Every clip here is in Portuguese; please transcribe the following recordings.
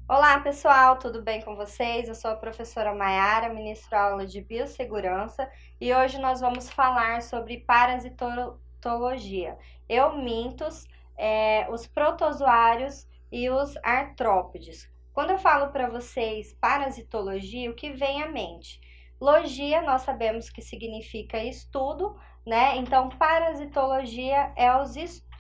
Olá pessoal, tudo bem com vocês? Eu sou a professora Maiara, ministro aula de Biossegurança e hoje nós vamos falar sobre parasitologia, eumintos, os protozoários e os artrópodes. Quando eu falo para vocês parasitologia, o que vem à mente? Logia, nós sabemos que significa estudo, né? Então, parasitologia é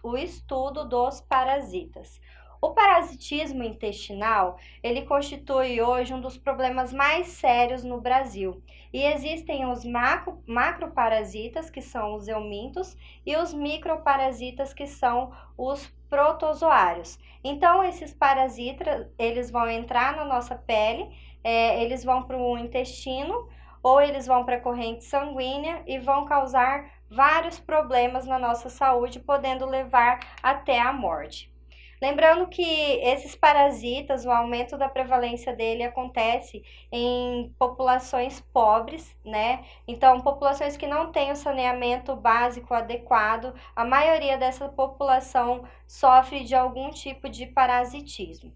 o estudo dos parasitas. O parasitismo intestinal, ele constitui hoje um dos problemas mais sérios no Brasil. E existem os macroparasitas, que são os eumintos, e os microparasitas, que são os protozoários. Então, esses parasitas, eles vão entrar na nossa pele, eles vão para o intestino, ou eles vão para a corrente sanguínea e vão causar vários problemas na nossa saúde, podendo levar até a morte. Lembrando que esses parasitas, o aumento da prevalência dele acontece em populações pobres, né? Então, populações que não têm o saneamento básico adequado, a maioria dessa população sofre de algum tipo de parasitismo.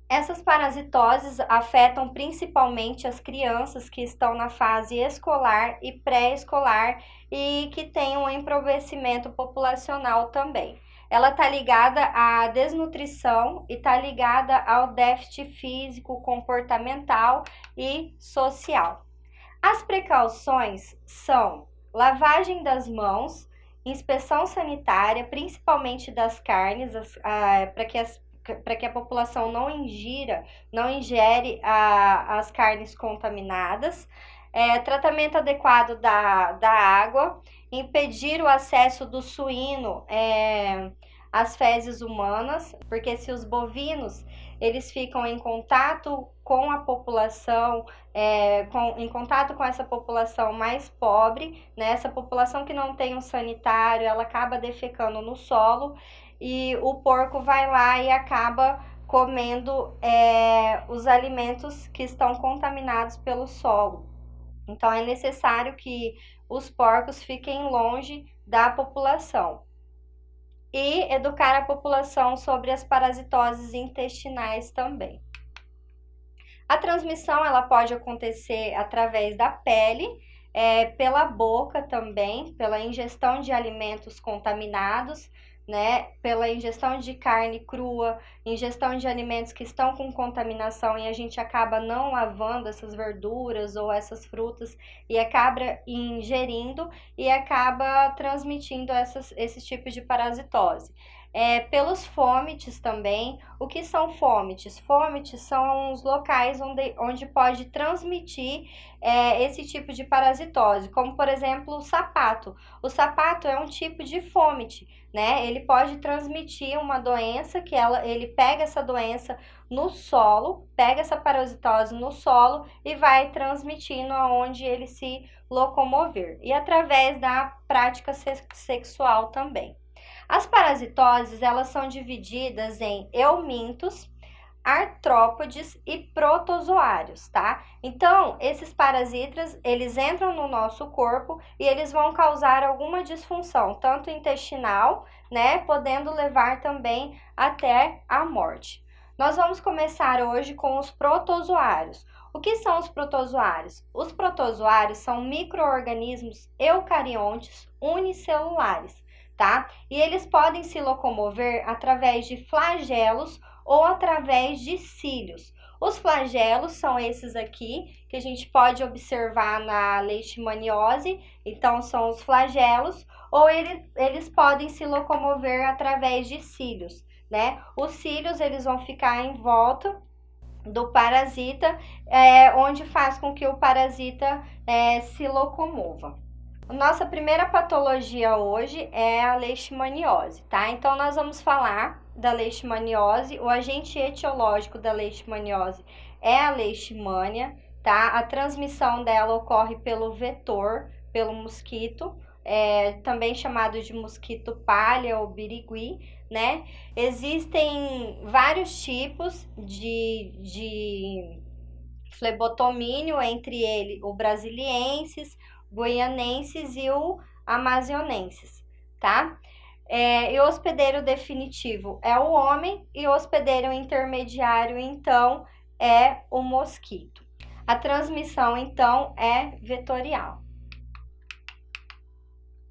Essas parasitoses afetam principalmente as crianças que estão na fase escolar e pré-escolar e que têm um empobrecimento populacional também. Ela está ligada à desnutrição e está ligada ao déficit físico, comportamental e social. As precauções são lavagem das mãos, inspeção sanitária, principalmente das carnes, para que a população não ingere as carnes contaminadas, tratamento adequado da água, impedir o acesso do suíno às fezes humanas, porque se os bovinos eles ficam em contato com a população, em contato com essa população mais pobre, né, essa população que não tem um sanitário, ela acaba defecando no solo e o porco vai lá e acaba comendo os alimentos que estão contaminados pelo solo. Então, é necessário que os porcos fiquem longe da população. E educar a população sobre as parasitoses intestinais também. A transmissão ela pode acontecer através da pele, pela boca também, pela ingestão de alimentos contaminados, né, pela ingestão de carne crua, ingestão de alimentos que estão com contaminação e a gente acaba não lavando essas verduras ou essas frutas e acaba ingerindo e acaba transmitindo esses tipos de parasitose. Pelos fômites também. O que são fômites? Fômites são os locais onde pode transmitir esse tipo de parasitose, como por exemplo o sapato. O sapato é um tipo de fômite, né? Ele pode transmitir uma doença que ele pega essa doença no solo, pega essa parasitose no solo e vai transmitindo aonde ele se locomover. E através da prática sexual também. As parasitoses, elas são divididas em eumintos, artrópodes e protozoários, tá? Então, esses parasitas, eles entram no nosso corpo e eles vão causar alguma disfunção, tanto intestinal, né, podendo levar também até a morte. Nós vamos começar hoje com os protozoários. O que são os protozoários? Os protozoários são micro-organismos eucariontes unicelulares, tá? E eles podem se locomover através de flagelos ou através de cílios. Os flagelos são esses aqui, que a gente pode observar na leishmaniose, então são os flagelos, ou eles podem se locomover através de cílios, né? Os cílios, eles vão ficar em volta do parasita, onde faz com que o parasita se locomova. Nossa primeira patologia hoje é a leishmaniose, tá? Então, nós vamos falar da leishmaniose. O agente etiológico da leishmaniose é a leishmania, tá? A transmissão dela ocorre pelo vetor, pelo mosquito. também chamado de mosquito palha ou birigui, né? Existem vários tipos de flebotomínio, entre ele o brasiliensis, goianensis e o amazonensis, tá? E o hospedeiro definitivo é o homem e o hospedeiro intermediário, então, é o mosquito. A transmissão, então, é vetorial.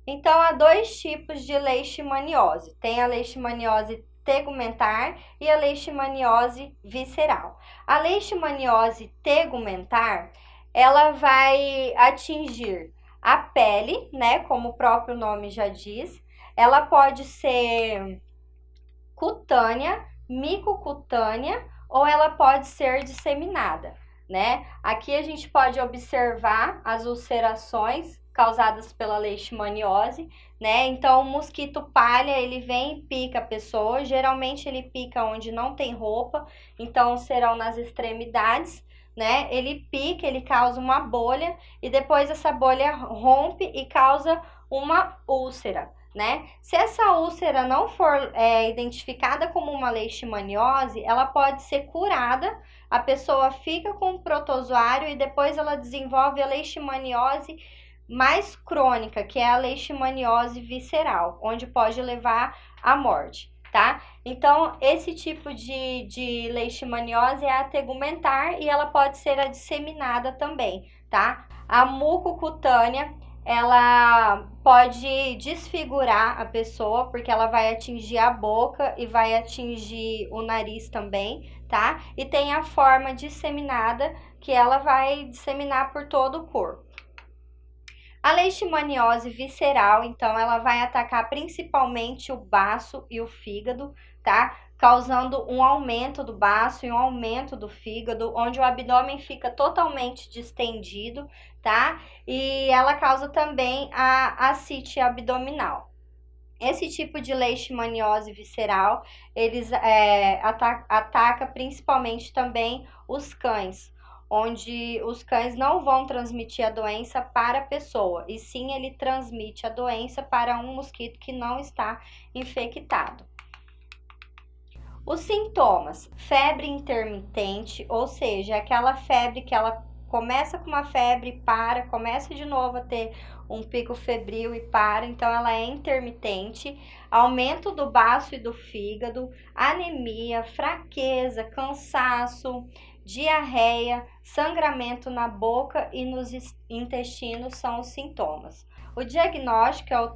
Então, há dois tipos de leishmaniose. Tem a leishmaniose tegumentar e a leishmaniose visceral. A leishmaniose tegumentar, ela vai atingir a pele, né, como o próprio nome já diz. Ela pode ser cutânea, micocutânea ou ela pode ser disseminada, né? Aqui a gente pode observar as ulcerações causadas pela leishmaniose, né? Então, o mosquito palha, ele vem e pica a pessoa, geralmente ele pica onde não tem roupa, então serão nas extremidades, né? Ele pica, ele causa uma bolha e depois essa bolha rompe e causa uma úlcera, né? Se essa úlcera não for identificada como uma leishmaniose, ela pode ser curada, a pessoa fica com o protozoário e depois ela desenvolve a leishmaniose mais crônica, que é a leishmaniose visceral, onde pode levar à morte, tá? Então, esse tipo de leishmaniose é a tegumentar e ela pode ser a disseminada também, tá? A mucocutânea, ela pode desfigurar a pessoa, porque ela vai atingir a boca e vai atingir o nariz também, tá? E tem a forma disseminada, que ela vai disseminar por todo o corpo. A leishmaniose visceral, então, ela vai atacar principalmente o baço e o fígado, tá? Causando um aumento do baço e um aumento do fígado, onde o abdômen fica totalmente distendido, tá? E ela causa também a ascite abdominal. Esse tipo de leishmaniose visceral, eles ataca principalmente também os cães, onde os cães não vão transmitir a doença para a pessoa, e sim ele transmite a doença para um mosquito que não está infectado. Os sintomas: febre intermitente, ou seja, aquela febre que ela começa com uma febre e para, começa de novo a ter um pico febril e para, então ela é intermitente. Aumento do baço e do fígado, anemia, fraqueza, cansaço, diarreia, sangramento na boca e nos intestinos são os sintomas. O diagnóstico é o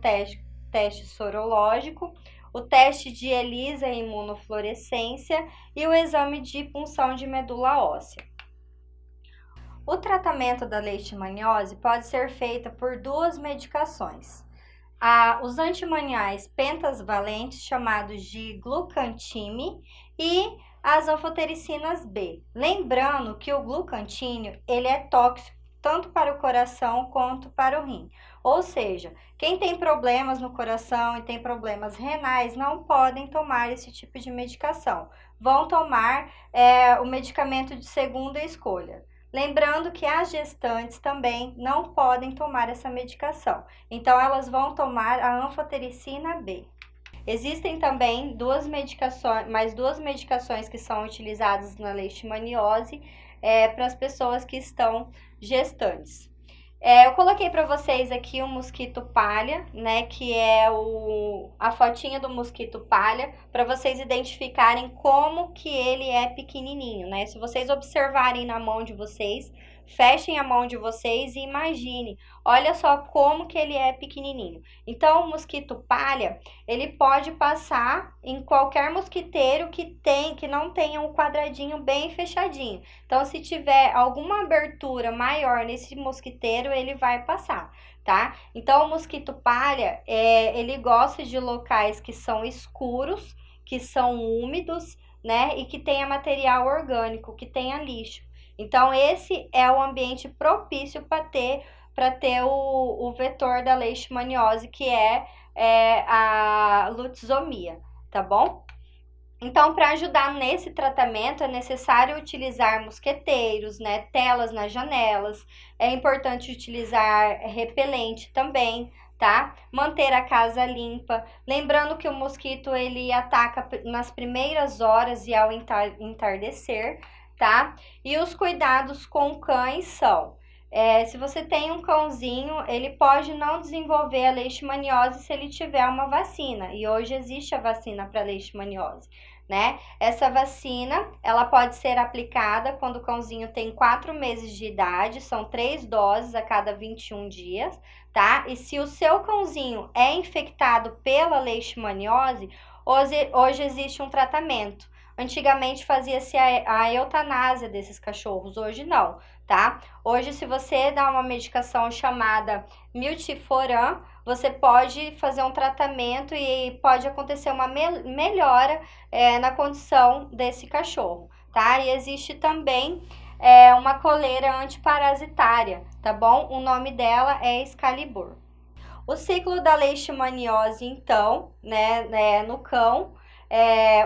teste sorológico, o teste de ELISA e imunofluorescência e o exame de punção de medula óssea. O tratamento da leishmaniose pode ser feito por duas medicações. Os antimaniais pentasvalentes, chamados de glucantime, e as anfotericinas B. Lembrando que o glucantinho, ele é tóxico tanto para o coração quanto para o rim. Ou seja, quem tem problemas no coração e tem problemas renais não podem tomar esse tipo de medicação. Vão tomar o medicamento de segunda escolha. Lembrando que as gestantes também não podem tomar essa medicação. Então, elas vão tomar a anfotericina B. Existem também mais duas medicações que são utilizadas na leishmaniose para as pessoas que estão gestantes. Eu coloquei para vocês aqui o mosquito palha, né, que é a fotinha do mosquito palha, para vocês identificarem como que ele é pequenininho, né? Se vocês observarem na mão de vocês, fechem a mão de vocês e imagine, olha só como que ele é pequenininho. Então, o mosquito palha, ele pode passar em qualquer mosquiteiro que não tenha um quadradinho bem fechadinho. Então, se tiver alguma abertura maior nesse mosquiteiro, ele vai passar, tá? Então, o mosquito palha, ele gosta de locais que são escuros, que são úmidos, né? E que tenha material orgânico, que tenha lixo. Então, esse é o ambiente propício para ter o vetor da leishmaniose, que é a lutzomia, tá bom? Então, para ajudar nesse tratamento, é necessário utilizar mosqueteiros, né, telas nas janelas. É importante utilizar repelente também, tá? Manter a casa limpa. Lembrando que o mosquito ele ataca nas primeiras horas e ao entardecer, tá? E os cuidados com cães são: se você tem um cãozinho, ele pode não desenvolver a leishmaniose se ele tiver uma vacina. E hoje existe a vacina para leishmaniose, né? Essa vacina, ela pode ser aplicada quando o cãozinho tem 4 meses de idade, são 3 doses a cada 21 dias, tá? E se o seu cãozinho é infectado pela leishmaniose, hoje existe um tratamento. Antigamente fazia-se a eutanásia desses cachorros, hoje não, tá? Hoje, se você dá uma medicação chamada miltiforam, você pode fazer um tratamento e pode acontecer uma melhora na condição desse cachorro, tá? E existe também uma coleira antiparasitária, tá bom? O nome dela é Excalibur. O ciclo da leishmaniose, então, né, no cão,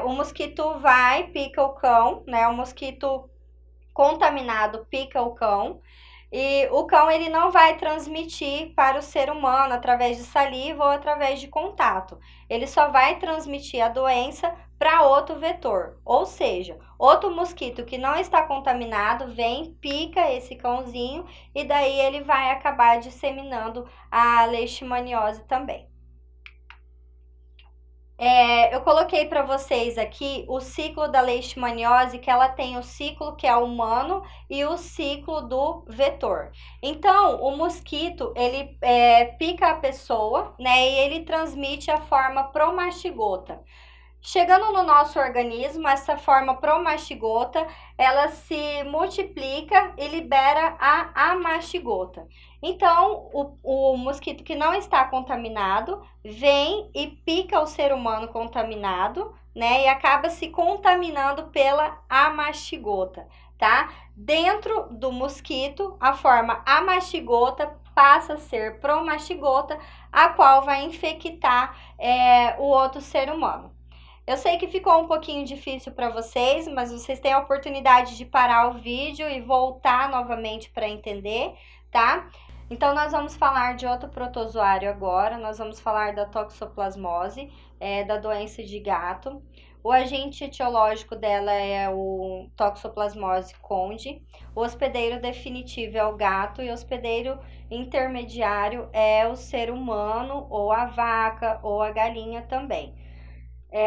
o mosquito vai, pica o cão, né? O mosquito contaminado pica o cão. E o cão ele não vai transmitir para o ser humano através de saliva ou através de contato. Ele só vai transmitir a doença para outro vetor. Ou seja, outro mosquito que não está contaminado vem, pica esse cãozinho e daí ele vai acabar disseminando a leishmaniose também. Eu coloquei para vocês aqui o ciclo da leishmaniose, que ela tem o ciclo que é humano e o ciclo do vetor. Então, o mosquito, ele pica a pessoa, né, e ele transmite a forma promastigota. Chegando no nosso organismo, essa forma promastigota, ela se multiplica e libera a amastigota. Então, o mosquito que não está contaminado vem e pica o ser humano contaminado, né? E acaba se contaminando pela amastigota, tá? Dentro do mosquito, a forma amastigota passa a ser promastigota, a qual vai infectar o outro ser humano. Eu sei que ficou um pouquinho difícil para vocês, mas vocês têm a oportunidade de parar o vídeo e voltar novamente para entender, tá? Então, nós vamos falar de outro protozoário agora, nós vamos falar da toxoplasmose, da doença de gato. O agente etiológico dela é o Toxoplasmose gondii. O hospedeiro definitivo é o gato e o hospedeiro intermediário é o ser humano, ou a vaca, ou a galinha também.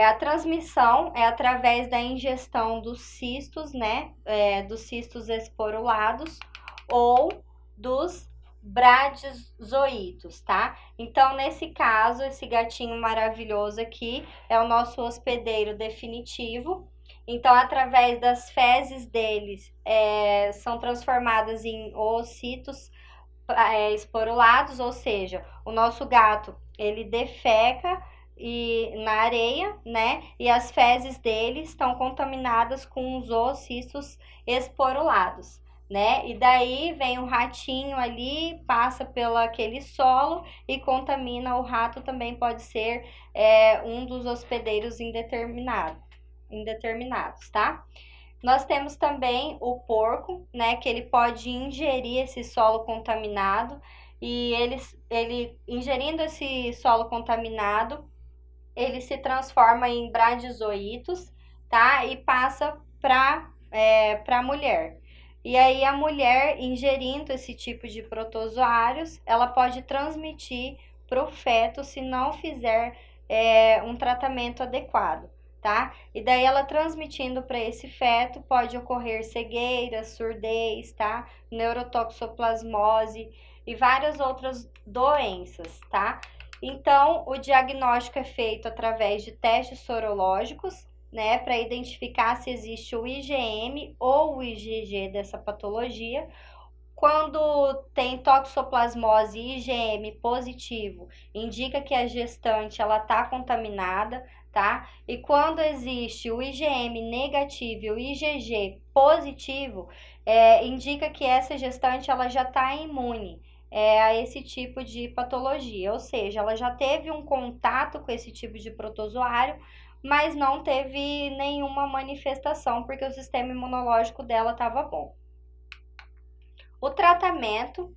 A transmissão é através da ingestão dos cistos, né? Dos cistos esporulados ou dos bradizoítos, tá? Então, nesse caso, esse gatinho maravilhoso aqui é o nosso hospedeiro definitivo. Então, através das fezes deles, são transformadas em oocitos esporulados, ou seja, o nosso gato, ele defeca na areia, né? E as fezes dele estão contaminadas com os oocitos esporulados, né? E daí vem o ratinho ali, passa pelo aquele solo e contamina. O rato também pode ser um dos hospedeiros indeterminados, tá? Nós temos também o porco, né? Que ele pode ingerir esse solo contaminado e ele ingerindo esse solo contaminado, ele se transforma em bradizoítos, tá? E passa para a mulher. E aí a mulher, ingerindo esse tipo de protozoários, ela pode transmitir para o feto se não fizer um tratamento adequado, tá? E daí ela transmitindo para esse feto, pode ocorrer cegueira, surdez, tá? Neurotoxoplasmose e várias outras doenças, tá? Então, o diagnóstico é feito através de testes sorológicos, né, para identificar se existe o IgM ou o IgG dessa patologia. Quando tem toxoplasmose e IgM positivo, indica que a gestante ela está contaminada, tá? E quando existe o IgM negativo e o IgG positivo, indica que essa gestante ela já está imune a esse tipo de patologia, ou seja, ela já teve um contato com esse tipo de protozoário, mas não teve nenhuma manifestação, porque o sistema imunológico dela estava bom. O tratamento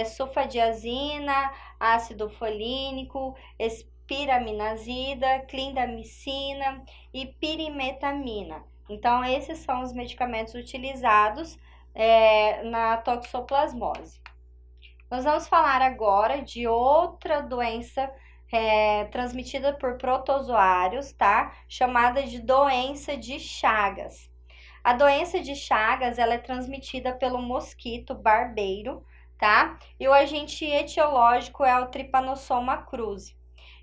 sulfadiazina, ácido folínico, espiraminazida, clindamicina e pirimetamina. Então, esses são os medicamentos utilizados na toxoplasmose. Nós vamos falar agora de outra doença transmitida por protozoários, tá? Chamada de doença de Chagas. A doença de Chagas, ela é transmitida pelo mosquito barbeiro, tá? E o agente etiológico é o Trypanosoma cruzi.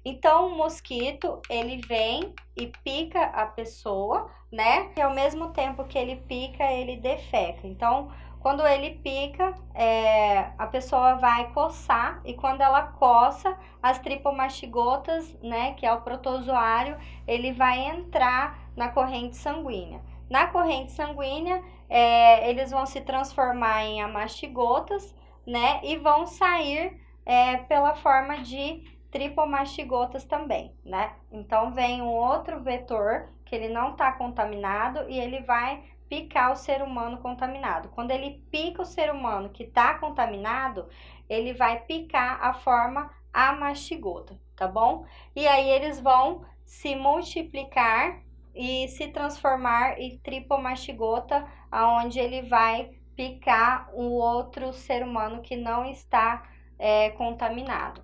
Então, o mosquito, ele vem e pica a pessoa, né? E ao mesmo tempo que ele pica, ele defeca. Então, quando ele pica, a pessoa vai coçar e quando ela coça, as tripomastigotas, né, que é o protozoário, ele vai entrar na corrente sanguínea. Na corrente sanguínea, eles vão se transformar em amastigotas, né, e vão sair pela forma de tripomastigotas também, né? Então, vem um outro vetor que ele não está contaminado e ele vai picar o ser humano contaminado. Quando ele pica o ser humano que está contaminado, ele vai picar a forma amastigota, tá bom? E aí eles vão se multiplicar e se transformar em tripomastigota, aonde ele vai picar o outro ser humano que não está contaminado.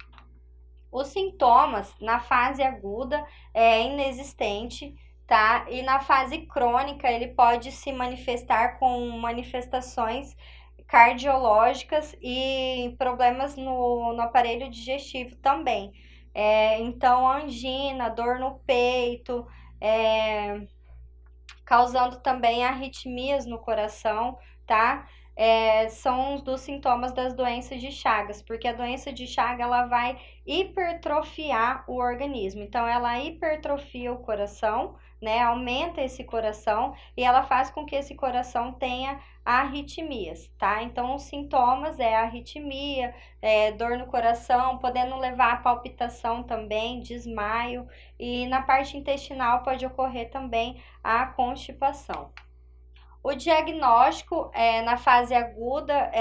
Os sintomas na fase aguda é inexistente, tá? E na fase crônica ele pode se manifestar com manifestações cardiológicas e problemas no aparelho digestivo também. Então, angina, dor no peito, causando também arritmias no coração, tá? São dos sintomas das doenças de Chagas, porque a doença de Chagas ela vai hipertrofiar o organismo. Então, ela hipertrofia o coração, né? Aumenta esse coração e ela faz com que esse coração tenha arritmias, tá? Então, os sintomas arritmia, dor no coração, podendo levar a palpitação também, desmaio, e na parte intestinal pode ocorrer também a constipação. O diagnóstico na fase aguda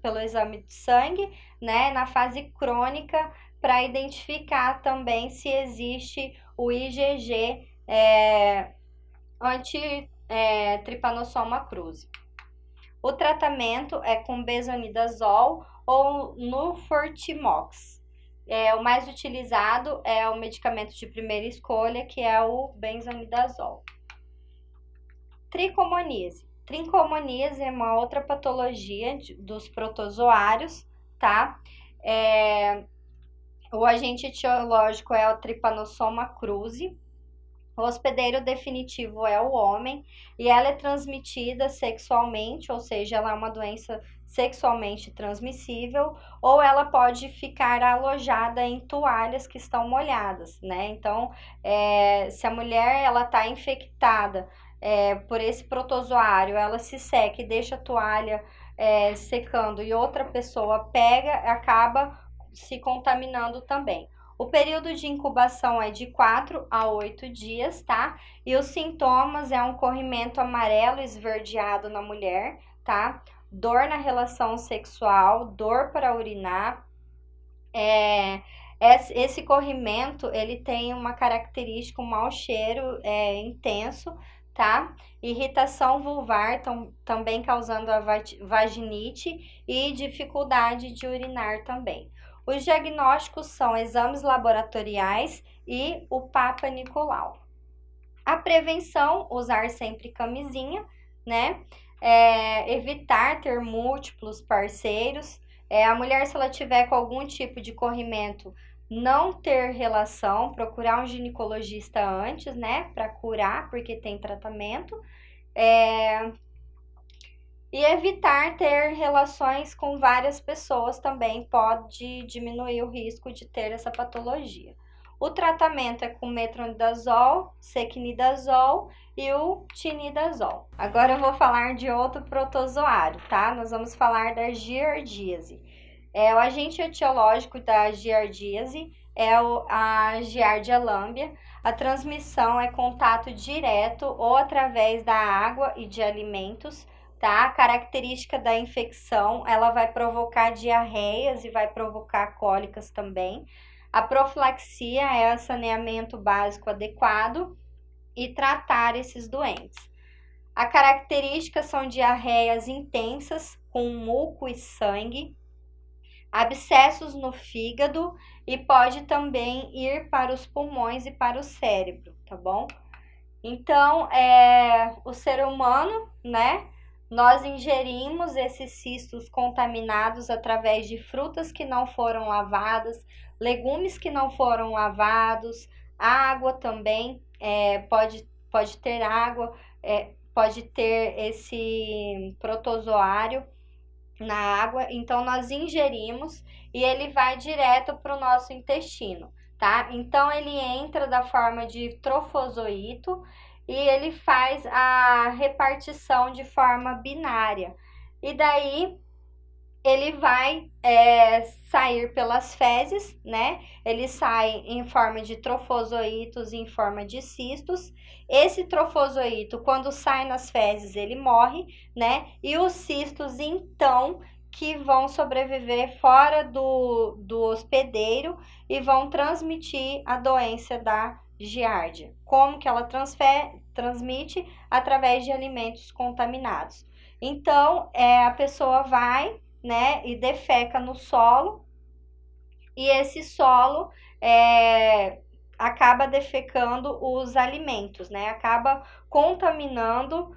pelo exame de sangue, né? Na fase crônica, para identificar também se existe o IgG anti-Trypanosoma cruzi. O tratamento é com besonidazol ou Nufurtimox. O mais utilizado é o medicamento de primeira escolha, que é o benzonidazol. Tricomoníase. Tricomoníase é uma outra patologia dos protozoários, tá? O agente etiológico é o Trypanosoma cruzi. O hospedeiro definitivo é o homem e ela é transmitida sexualmente, ou seja, ela é uma doença sexualmente transmissível, ou ela pode ficar alojada em toalhas que estão molhadas, né? Então, se a mulher ela está infectada por esse protozoário, ela se seca e deixa a toalha secando e outra pessoa pega, acaba se contaminando também. O período de incubação é de 4 a 8 dias, tá? E os sintomas um corrimento amarelo esverdeado na mulher, tá? Dor na relação sexual, dor para urinar. Esse corrimento, ele tem uma característica, um mau cheiro intenso, tá? Irritação vulvar, também causando a vaginite e dificuldade de urinar também. Os diagnósticos são exames laboratoriais e o Papa Nicolau. A prevenção, usar sempre camisinha, né? Evitar ter múltiplos parceiros. A mulher, se ela tiver com algum tipo de corrimento, não ter relação, procurar um ginecologista antes, né? Para curar, porque tem tratamento. E evitar ter relações com várias pessoas também pode diminuir o risco de ter essa patologia. O tratamento é com metronidazol, sequinidazol e o tinidazol. Agora eu vou falar de outro protozoário, tá? Nós vamos falar da giardíase. O agente etiológico da giardíase é a Giardia lamblia. A transmissão é contato direto ou através da água e de alimentos tá? A característica da infecção, ela vai provocar diarreias e vai provocar cólicas também. A profilaxia é o saneamento básico adequado e tratar esses doentes. A característica são diarreias intensas com muco e sangue, abscessos no fígado e pode também ir para os pulmões e para o cérebro, tá bom? Então, o ser humano, né? Nós ingerimos esses cistos contaminados através de frutas que não foram lavadas, legumes que não foram lavados, água também, pode ter água, pode ter esse protozoário na água, então nós ingerimos e ele vai direto para o nosso intestino, tá? Então ele entra da forma de trofozoito e ele faz a repartição de forma binária. E daí ele vai sair pelas fezes, né? Ele sai em forma de trofozoitos, em forma de cistos. Esse trofozoito, quando sai nas fezes, ele morre, né? E os cistos, então, que vão sobreviver fora do hospedeiro e vão transmitir a doença da giardia. Como que ela transmite? Através de alimentos contaminados. Então, a pessoa vai, né, e defeca no solo, e esse solo acaba defecando os alimentos, né, acaba contaminando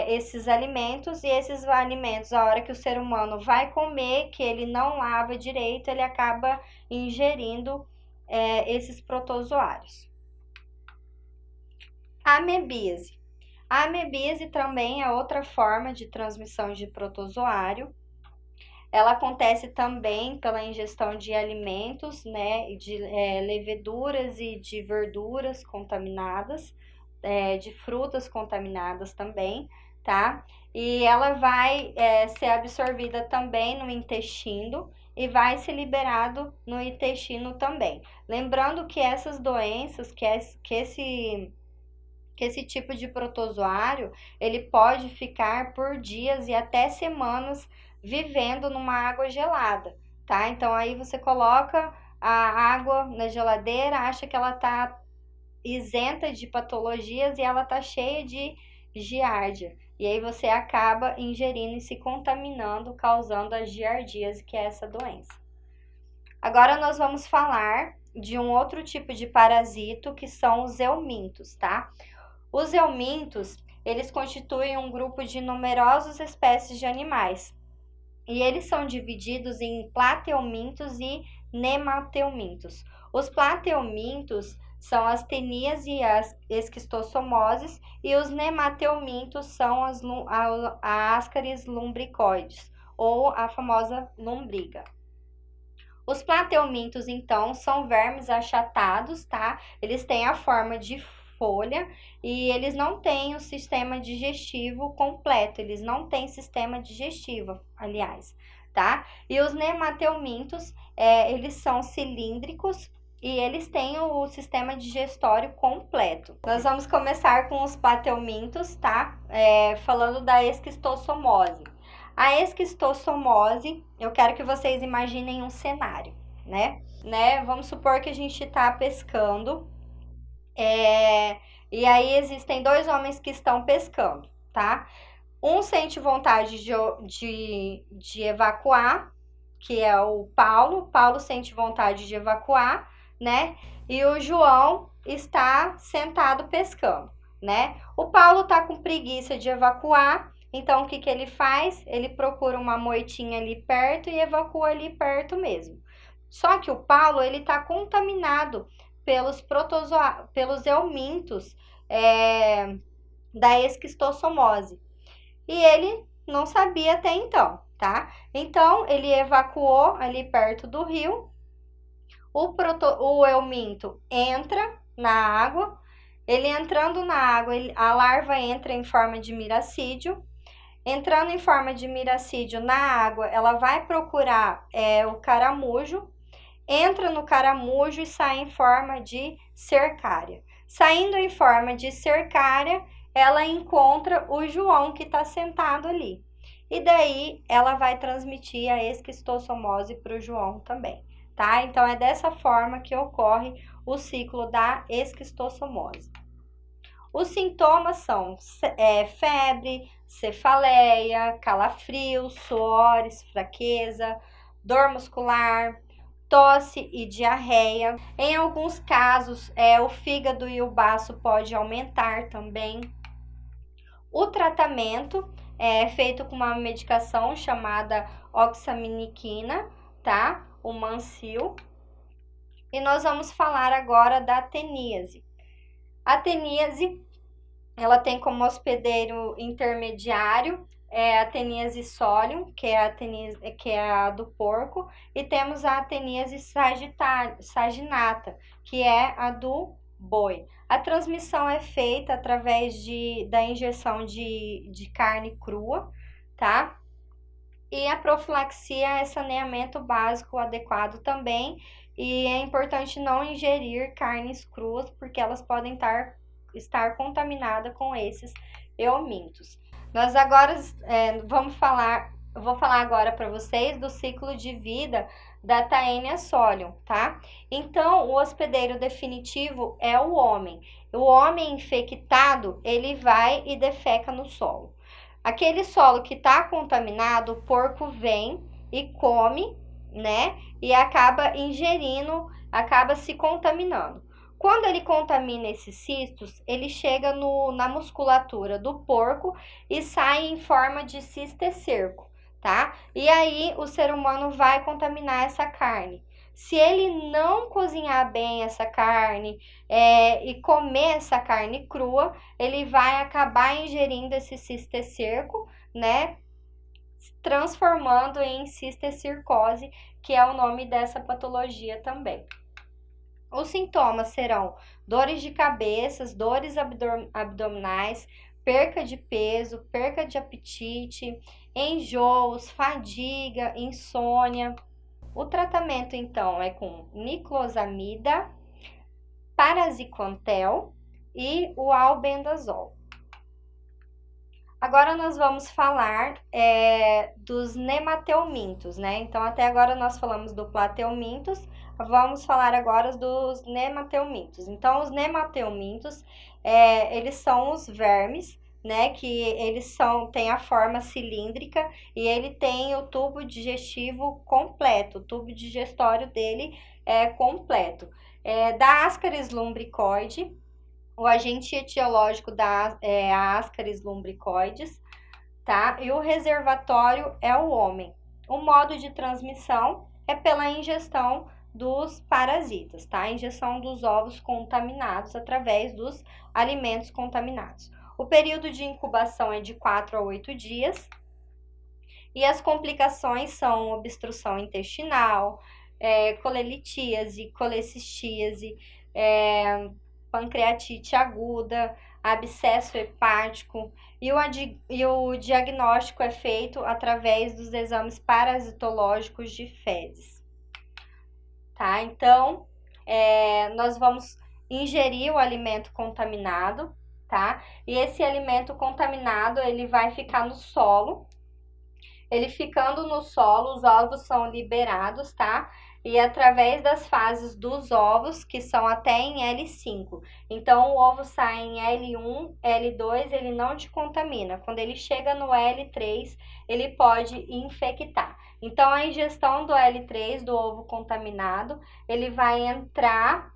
esses alimentos, e esses alimentos, a hora que o ser humano vai comer, que ele não lava direito, ele acaba ingerindo esses protozoários. Amebíase. A amebíase também é outra forma de transmissão de protozoário. Ela acontece também pela ingestão de alimentos, né, de leveduras e de verduras contaminadas, de frutas contaminadas também, tá? E ela vai ser absorvida também no intestino e vai ser liberado no intestino também. Lembrando que essas doenças, que esse tipo de protozoário, ele pode ficar por dias e até semanas vivendo numa água gelada, tá? Então aí você coloca a água na geladeira, acha que ela tá isenta de patologias e ela tá cheia de giardia. E aí você acaba ingerindo e se contaminando, causando a giardíase, que é essa doença. Agora nós vamos falar de um outro tipo de parasito, que são os eumintos, tá? Os eumintos, eles constituem um grupo de numerosas espécies de animais. E eles são divididos em plateumintos e nemateumintos. Os plateumintos são as tenias e as esquistossomoses, e os nemateumintos são as ascaris lumbricoides, ou a famosa lombriga. Os plateumintos, então, são vermes achatados, tá? Eles têm a forma de folha e eles não têm o sistema digestivo completo, eles não têm sistema digestivo, aliás, tá? E os nemateumintos, eles são cilíndricos e eles têm o sistema digestório completo. Nós vamos começar com os plateumintos, tá? Falando da esquistossomose. A esquistossomose, eu quero que vocês imaginem um cenário, né? Vamos supor que a gente tá pescando, e aí existem dois homens que estão pescando, tá? Um sente vontade de evacuar, que é o Paulo. O Paulo sente vontade de evacuar, né? E o João está sentado pescando, né? O Paulo tá com preguiça de evacuar, então o que ele faz? Ele procura uma moitinha ali perto e evacua ali perto mesmo. Só que o Paulo, ele tá contaminado pelos eumintos da esquistossomose. E ele não sabia até então, tá? Então, ele evacuou ali perto do rio. O euminto entra na água. Ele entrando na água, a larva entra em forma de miracídio. Entrando em forma de miracídio na água, ela vai procurar o caramujo. Entra no caramujo e sai em forma de cercária. Saindo em forma de cercária, ela encontra o João que está sentado ali. E daí ela vai transmitir a esquistossomose para o João também, tá? Então é dessa forma que ocorre o ciclo da esquistossomose. Os sintomas são febre, cefaleia, calafrios, suores, fraqueza, dor muscular, tosse e diarreia. Em alguns casos, o fígado e o baço pode aumentar também. O tratamento é feito com uma medicação chamada oxaminiquina, tá? O Mancil. E nós vamos falar agora da teníase. A teníase, ela tem como hospedeiro intermediário a teníase solium, que é a do porco, e temos a teníase saginata, que é a do boi. A transmissão é feita através da injeção de carne crua, tá? E a profilaxia é saneamento básico adequado também, e é importante não ingerir carnes cruas, porque elas podem estar contaminadas com esses eumintos. Nós agora eu vou falar agora para vocês do ciclo de vida da Taenia solium, tá? Então, o hospedeiro definitivo é o homem. O homem infectado, ele vai e defeca no solo. Aquele solo que está contaminado, o porco vem e come, né? E acaba ingerindo, acaba se contaminando. Quando ele contamina esses cistos, ele chega na musculatura do porco e sai em forma de cistecerco, tá? E aí o ser humano vai contaminar essa carne. Se ele não cozinhar bem essa carne e comer essa carne crua, ele vai acabar ingerindo esse cistecerco, né? Transformando em cisticercose, que é o nome dessa patologia também. Os sintomas serão dores de cabeça, dores abdominais, perca de peso, perca de apetite, enjoos, fadiga, insônia. O tratamento, então, é com niclosamida, paraziquantel e o albendazol. Agora nós vamos falar dos nemateumintos, né? Então, até agora nós falamos do plateumintos, vamos falar agora dos nemateumintos. Então, os nemateumintos, eles são os vermes, né? Que eles têm a forma cilíndrica e ele tem o tubo digestivo completo, o tubo digestório dele é completo. Da Ascaris lumbricoide, o agente etiológico é a Ascaris lumbricoides, tá? E o reservatório é o homem. O modo de transmissão é pela ingestão dos parasitas, tá? A injeção dos ovos contaminados através dos alimentos contaminados. O período de incubação é de 4 a 8 dias. E as complicações são obstrução intestinal, colelitíase, colecistíase, pancreatite aguda, abscesso hepático, e o diagnóstico é feito através dos exames parasitológicos de fezes, tá? Então, nós vamos ingerir o alimento contaminado, tá? E esse alimento contaminado, ele vai ficar no solo. Ele ficando no solo, os ovos são liberados, tá? E através das fases dos ovos, que são até em L5. Então, o ovo sai em L1, L2, ele não te contamina. Quando ele chega no L3, ele pode infectar. Então, a ingestão do L3, do ovo contaminado, ele vai entrar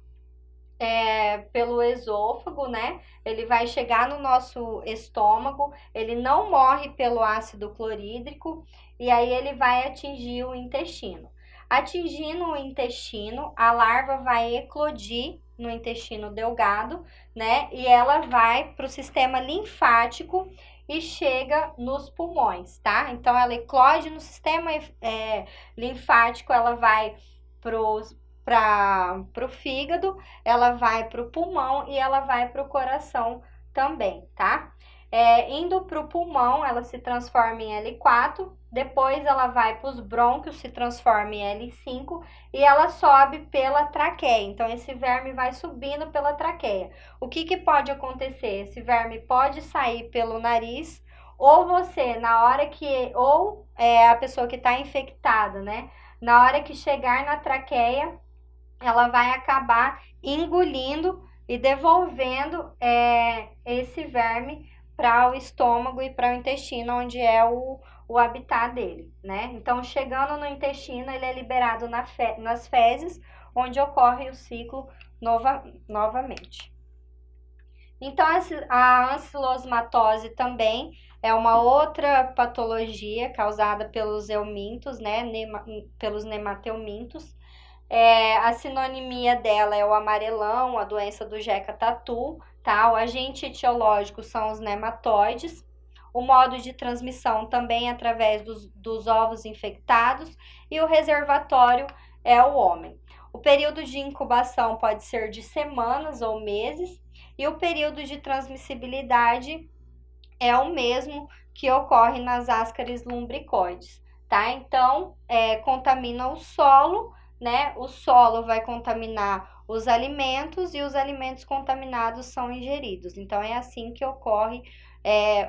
pelo esôfago, né? Ele vai chegar no nosso estômago, ele não morre pelo ácido clorídrico e aí ele vai atingir o intestino. Atingindo o intestino, a larva vai eclodir no intestino delgado, né? E ela vai para o sistema linfático e chega nos pulmões, tá? Então, ela eclode no sistema linfático, ela vai para o fígado, ela vai para o pulmão e ela vai para o coração também, tá? Indo para o pulmão, ela se transforma em L4, depois ela vai para os brônquios, se transforma em L5 e ela sobe pela traqueia. Então, esse verme vai subindo pela traqueia. O que pode acontecer? Esse verme pode sair pelo nariz, ou você, na hora que, ou a pessoa que está infectada, né? Na hora que chegar na traqueia, ela vai acabar engolindo e devolvendo esse verme para o estômago e para o intestino, onde é o habitat dele, né? Então, chegando no intestino, ele é liberado nas fezes, onde ocorre o ciclo novamente. Então, a ancilosmatose também é uma outra patologia causada pelos eumintos, né? Pelos nemateumintos. A sinonimia dela é o amarelão, a doença do Jeca Tatu, tá? O agente etiológico são os nematóides. O modo de transmissão também é através dos ovos infectados e o reservatório é o homem. O período de incubação pode ser de semanas ou meses e o período de transmissibilidade é o mesmo que ocorre nas ascaris lumbricoides, tá? Então, contamina o solo, né? O solo vai contaminar os alimentos e os alimentos contaminados são ingeridos. Então, é assim que ocorre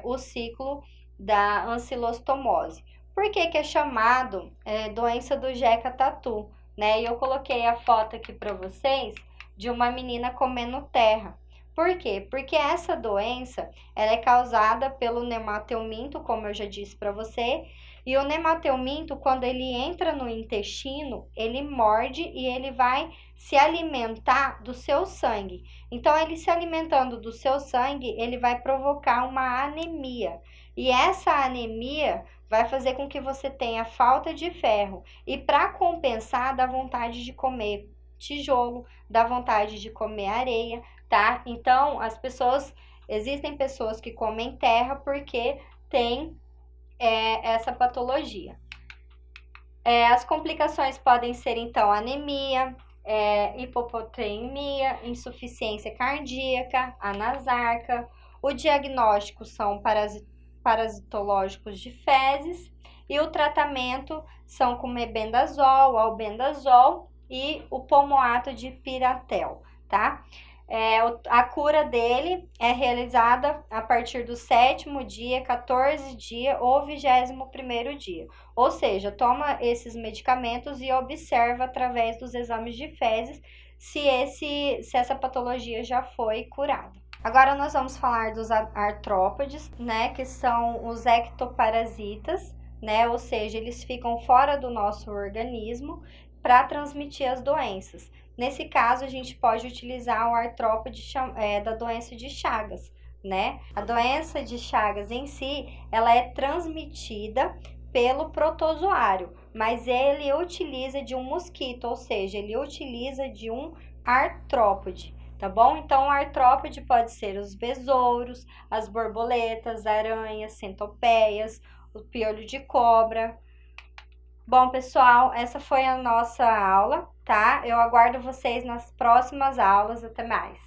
o ciclo da ancilostomose. Por que é chamado doença do Jeca Tatu, né? E eu coloquei a foto aqui para vocês de uma menina comendo terra. Por quê? Porque essa doença ela é causada pelo nemateuminto, como eu já disse para você, e o nemateuminto, quando ele entra no intestino, ele morde e ele vai se alimentar do seu sangue. Então, ele se alimentando do seu sangue, ele vai provocar uma anemia. E essa anemia vai fazer com que você tenha falta de ferro. E para compensar, dá vontade de comer tijolo, dá vontade de comer areia, tá? Então, existem pessoas que comem terra porque tem essa patologia. As complicações podem ser, então, anemia, hipoproteinemia, insuficiência cardíaca, anasarca. O diagnóstico são parasitológicos de fezes e o tratamento são com mebendazol, albendazol e o pomoato de piratel, tá? A cura dele é realizada a partir do 7º dia, 14 dia ou 21º dia. Ou seja, toma esses medicamentos e observa através dos exames de fezes se essa patologia já foi curada. Agora nós vamos falar dos artrópodes, né, que são os ectoparasitas, né, ou seja, eles ficam fora do nosso organismo para transmitir as doenças. Nesse caso, a gente pode utilizar o artrópode da doença de Chagas, né? A doença de Chagas em si, ela é transmitida pelo protozoário, mas ele utiliza de um mosquito, ou seja, ele utiliza de um artrópode, tá bom? Então, o artrópode pode ser os besouros, as borboletas, aranhas, centopeias, o piolho de cobra. Bom, pessoal, essa foi a nossa aula, tá? Eu aguardo vocês nas próximas aulas. Até mais!